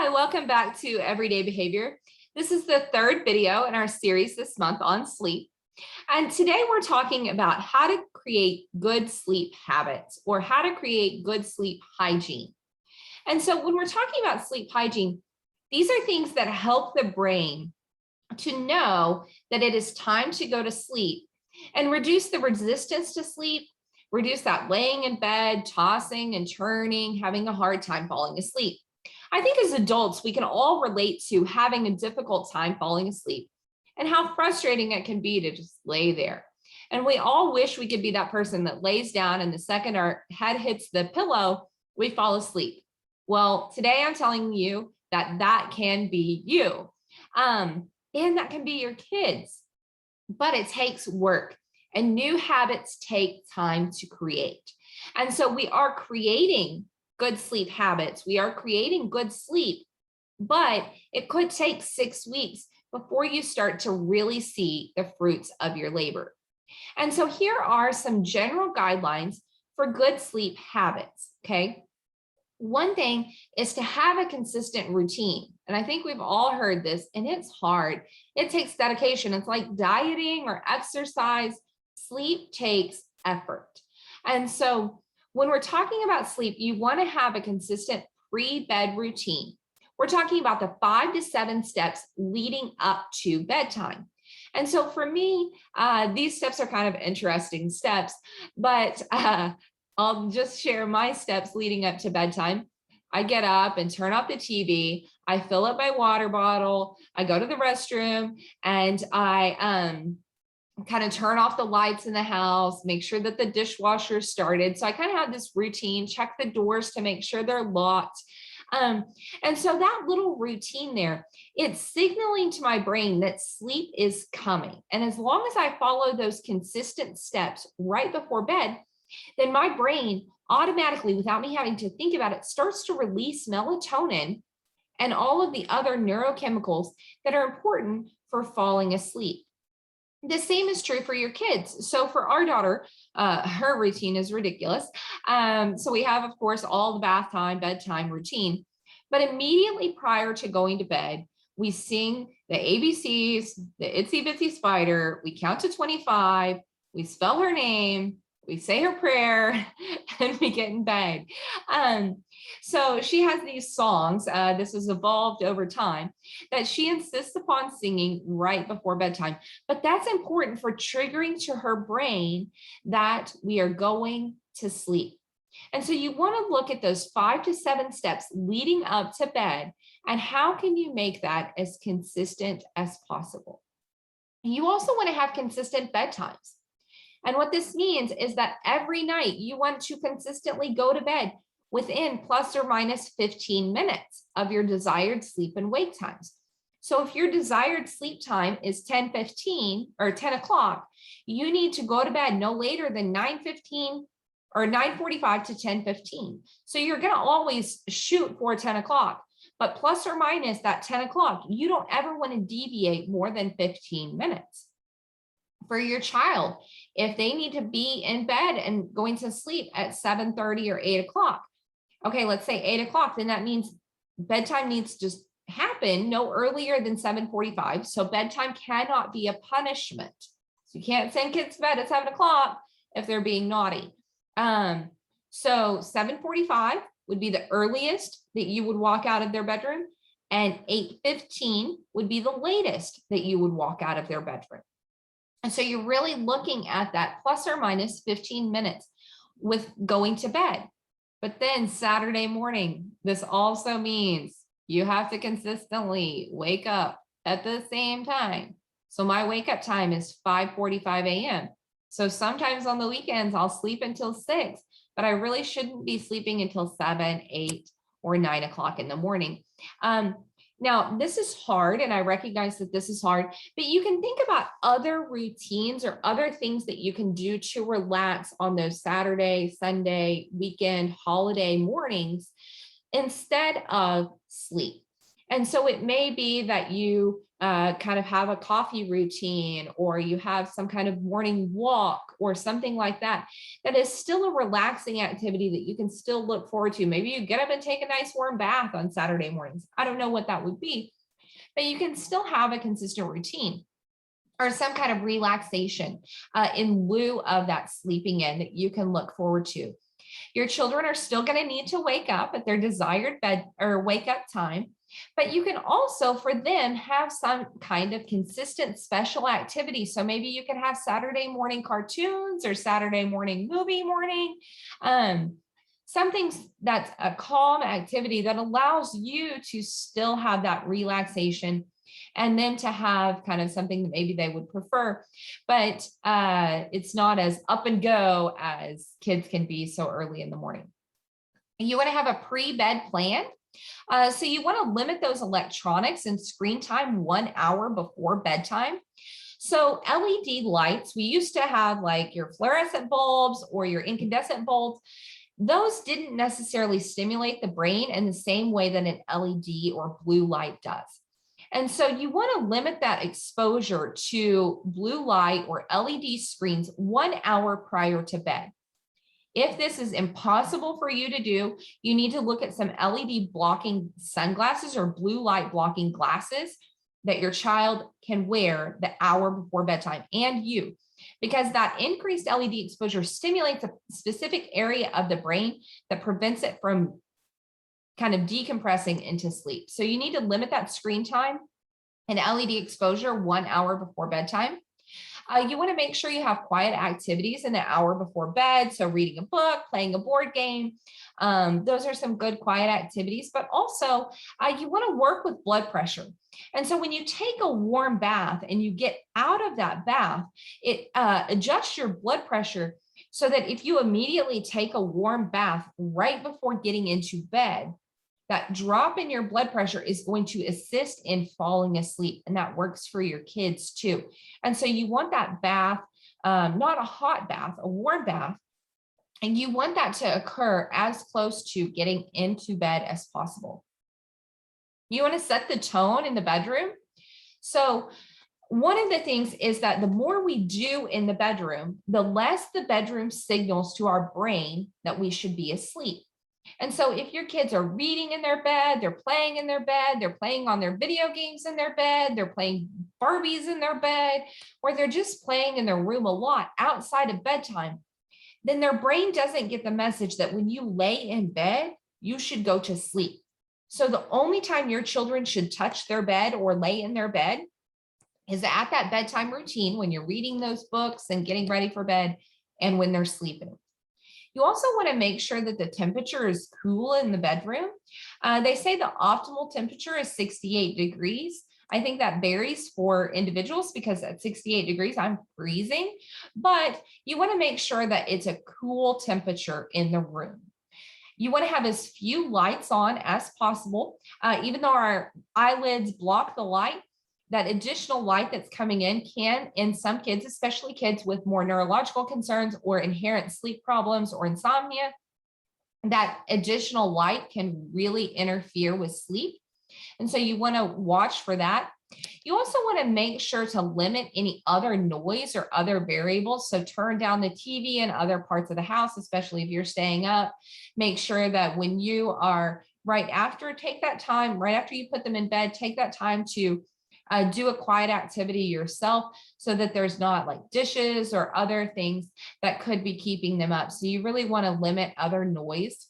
Hi, welcome back to Everyday Behavior. This is the third video in our series this month on sleep. And today we're talking about how to create good sleep habits or how to create good sleep hygiene. And so when we're talking about sleep hygiene, these are things that help the brain to know that it is time to go to sleep and reduce the resistance to sleep, reduce that laying in bed, tossing and turning, having a hard time falling asleep. I think as adults, we can all relate to having a difficult time falling asleep and how frustrating it can be to just lay there. And we all wish we could be that person that lays down and the second our head hits the pillow, we fall asleep. Well, today I'm telling you that that can be you. And that can be your kids, but it takes work and new habits take time to create. And so we are creating good sleep habits. We are creating good sleep, but it could take 6 weeks before you start to really see the fruits of your labor. And so here are some general guidelines for good sleep habits, okay? One thing is to have a consistent routine. And I think we've all heard this, and it's hard. It takes dedication. It's like dieting or exercise. Sleep takes effort. And so when we're talking about sleep, you want to have a consistent pre-bed routine. We're talking about the 5 to 7 steps leading up to bedtime. And so for me, these steps are kind of interesting steps, but I'll just share my steps leading up to bedtime. I get up and turn off the TV. I fill up my water bottle. I go to the restroom and I kind of turn off the lights in the house, make sure that the dishwasher started. So I kind of have this routine, check the doors to make sure they're locked. And so that little routine there, it's signaling to my brain that sleep is coming. And as long as I follow those consistent steps right before bed, then my brain automatically, without me having to think about it, starts to release melatonin and all of the other neurochemicals that are important for falling asleep. The same is true for your kids. So for our daughter, her routine is ridiculous. So we have, of course, all the bath time, bedtime routine, but immediately prior to going to bed, we sing the ABCs, the Itsy Bitsy Spider, we count to 25, we spell her name, we say her prayer, and we get in bed. So she has these songs, this has evolved over time, that she insists upon singing right before bedtime. But that's important for triggering to her brain that we are going to sleep. And so you want to look at those 5 to 7 steps leading up to bed, and how can you make that as consistent as possible? You also want to have consistent bedtimes. And what this means is that every night you want to consistently go to bed within plus or minus 15 minutes of your desired sleep and wake times. So if your desired sleep time is 10:15 or 10 o'clock, you need to go to bed no later than 9:15 or 9:45 to 10:15. So you're going to always shoot for 10 o'clock, but plus or minus that 10 o'clock, you don't ever want to deviate more than 15 minutes. For your child, if they need to be in bed and going to sleep at 7:30 or 8 o'clock, okay, let's say 8 o'clock, then that means bedtime needs to happen no earlier than 7:45. So bedtime cannot be a punishment. So you can't send kids to bed at 7 o'clock if they're being naughty. So 7:45 would be the earliest that you would walk out of their bedroom, and 8:15 would be the latest that you would walk out of their bedroom. And so you're really looking at that plus or minus 15 minutes with going to bed. But then Saturday morning, this also means you have to consistently wake up at the same time. So my wake up time is 5:45 a.m. So sometimes on the weekends, I'll sleep until 6, but I really shouldn't be sleeping until 7, 8, or 9 o'clock in the morning. Now, this is hard, and I recognize that this is hard, but you can think about other routines or other things that you can do to relax on those Saturday, Sunday, weekend, holiday mornings instead of sleep. And so it may be that you kind of have a coffee routine, or you have some kind of morning walk or something like that, that is still a relaxing activity that you can still look forward to. Maybe you get up and take a nice warm bath on Saturday mornings. I don't know what that would be, but you can still have a consistent routine or some kind of relaxation in lieu of that sleeping in that you can look forward to. Your children are still going to need to wake up at their desired bed or wake up time, but you can also, for them, have some kind of consistent special activity. So maybe you can have Saturday morning cartoons or Saturday morning movie morning, something that's a calm activity that allows you to still have that relaxation, and then to have kind of something that maybe they would prefer, but it's not as up and go as kids can be so early in the morning. You want to have a pre-bed plan. So you want to limit those electronics and screen time 1 hour before bedtime. So LED lights, we used to have like your fluorescent bulbs or your incandescent bulbs. Those didn't necessarily stimulate the brain in the same way that an LED or blue light does. And so you want to limit that exposure to blue light or LED screens 1 hour prior to bed. If this is impossible for you to do, you need to look at some LED blocking sunglasses or blue light blocking glasses that your child can wear the hour before bedtime, and you, because that increased LED exposure stimulates a specific area of the brain that prevents it from kind of decompressing into sleep. So you need to limit that screen time and LED exposure 1 hour before bedtime. You want to make sure you have quiet activities in the hour before bed. So reading a book, playing a board game. Those are some good quiet activities, but also you want to work with blood pressure. And so when you take a warm bath and you get out of that bath, it adjusts your blood pressure so that if you immediately take a warm bath right before getting into bed, that drop in your blood pressure is going to assist in falling asleep, and that works for your kids too. And so you want that bath, not a hot bath, a warm bath, and you want that to occur as close to getting into bed as possible. You want to set the tone in the bedroom. So one of the things is that the more we do in the bedroom, the less the bedroom signals to our brain that we should be asleep. And so if your kids are reading in their bed, they're playing in their bed, they're playing on their video games in their bed, they're playing Barbies in their bed, or they're just playing in their room a lot outside of bedtime, then their brain doesn't get the message that when you lay in bed, you should go to sleep. So the only time your children should touch their bed or lay in their bed is at that bedtime routine when you're reading those books and getting ready for bed and when they're sleeping. You also want to make sure that the temperature is cool in the bedroom. They say the optimal temperature is 68 degrees. I think that varies for individuals because at 68 degrees, I'm freezing, but you want to make sure that it's a cool temperature in the room. You want to have as few lights on as possible. Even though our eyelids block the light, that additional light that's coming in can, in some kids, especially kids with more neurological concerns or inherent sleep problems or insomnia, that additional light can really interfere with sleep. And so you want to watch for that. You also want to make sure to limit any other noise or other variables. So turn down the TV in other parts of the house, especially if you're staying up. Make sure that when you are right after, take that time, right after you put them in bed, take that time to do a quiet activity yourself so that there's not like dishes or other things that could be keeping them up. So you really want to limit other noise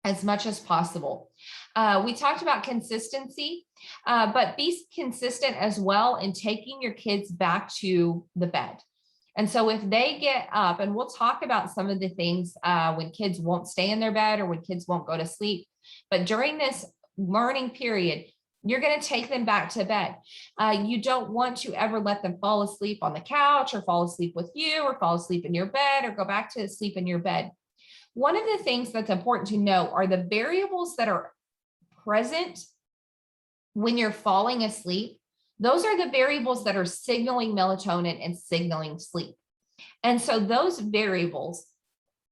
as much as possible. We talked about consistency, but be consistent as well in taking your kids back to the bed. And so if they get up, and we'll talk about some of the things when kids won't stay in their bed or when kids won't go to sleep, but during this learning period, you're going to take them back to bed. You don't want to ever let them fall asleep on the couch or fall asleep with you or fall asleep in your bed or go back to sleep in your bed. One of the things that's important to know are the variables that are present when you're falling asleep. Those are the variables that are signaling melatonin and signaling sleep. And so those variables,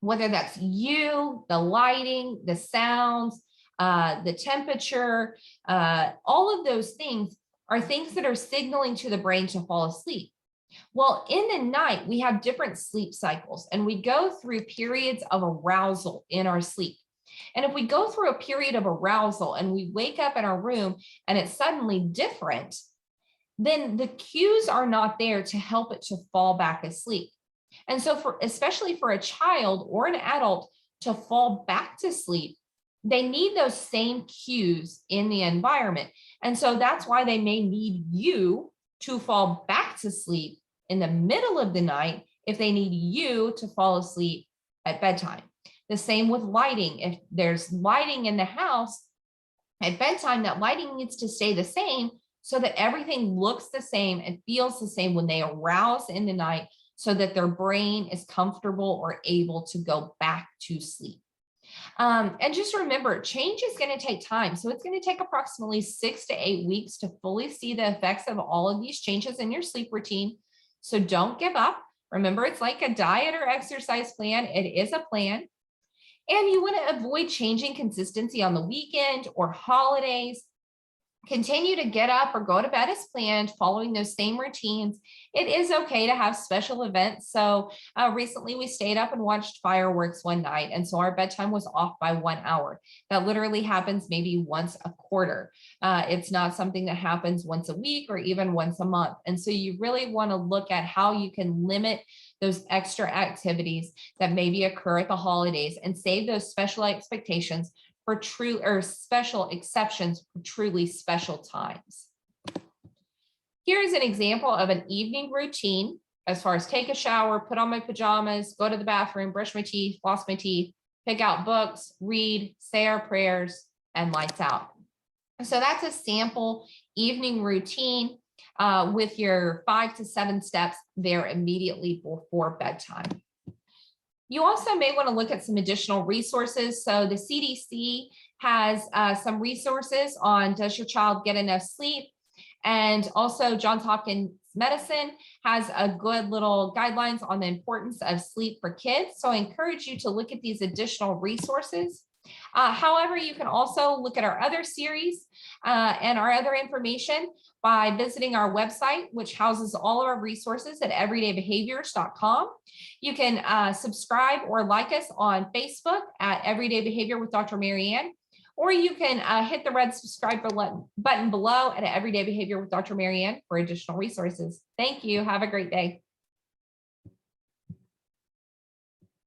whether that's you, the lighting, the sounds, the temperature, all of those things are things that are signaling to the brain to fall asleep. Well, in the night, we have different sleep cycles, and we go through periods of arousal in our sleep. And if we go through a period of arousal and we wake up in our room and it's suddenly different, then the cues are not there to help it to fall back asleep. And so especially for a child or an adult to fall back to sleep, they need those same cues in the environment. And so that's why they may need you to fall back to sleep in the middle of the night if they need you to fall asleep at bedtime. The same with lighting. If there's lighting in the house at bedtime, that lighting needs to stay the same so that everything looks the same and feels the same when they arouse in the night, so that their brain is comfortable or able to go back to sleep. And just remember, change is going to take time. So it's going to take approximately 6 to 8 weeks to fully see the effects of all of these changes in your sleep routine. So don't give up. Remember, it's like a diet or exercise plan. It is a plan. And you want to avoid changing consistency on the weekend or holidays. Continue to get up or go to bed as planned, following those same routines. It is okay to have special events. So recently we stayed up and watched fireworks one night. And so our bedtime was off by 1 hour. That literally happens maybe once a quarter. It's not something that happens once a week or even once a month. And so you really want to look at how you can limit those extra activities that maybe occur at the holidays and save those special expectations for true or special exceptions for truly special times. Here's an example of an evening routine as far as take a shower, put on my pajamas, go to the bathroom, brush my teeth, floss my teeth, pick out books, read, say our prayers, and lights out. So that's a sample evening routine with your 5 to 7 steps there immediately before bedtime. You also may want to look at some additional resources. So the CDC has some resources on does your child get enough sleep? And also Johns Hopkins Medicine has a good little guidelines on the importance of sleep for kids. So I encourage you to look at these additional resources. However, you can also look at our other series and our other information by visiting our website, which houses all of our resources at everydaybehaviors.com. You can subscribe or like us on Facebook at Everyday Behavior with Dr. Marianne, or you can hit the red subscribe button below at Everyday Behavior with Dr. Marianne for additional resources. Thank you. Have a great day.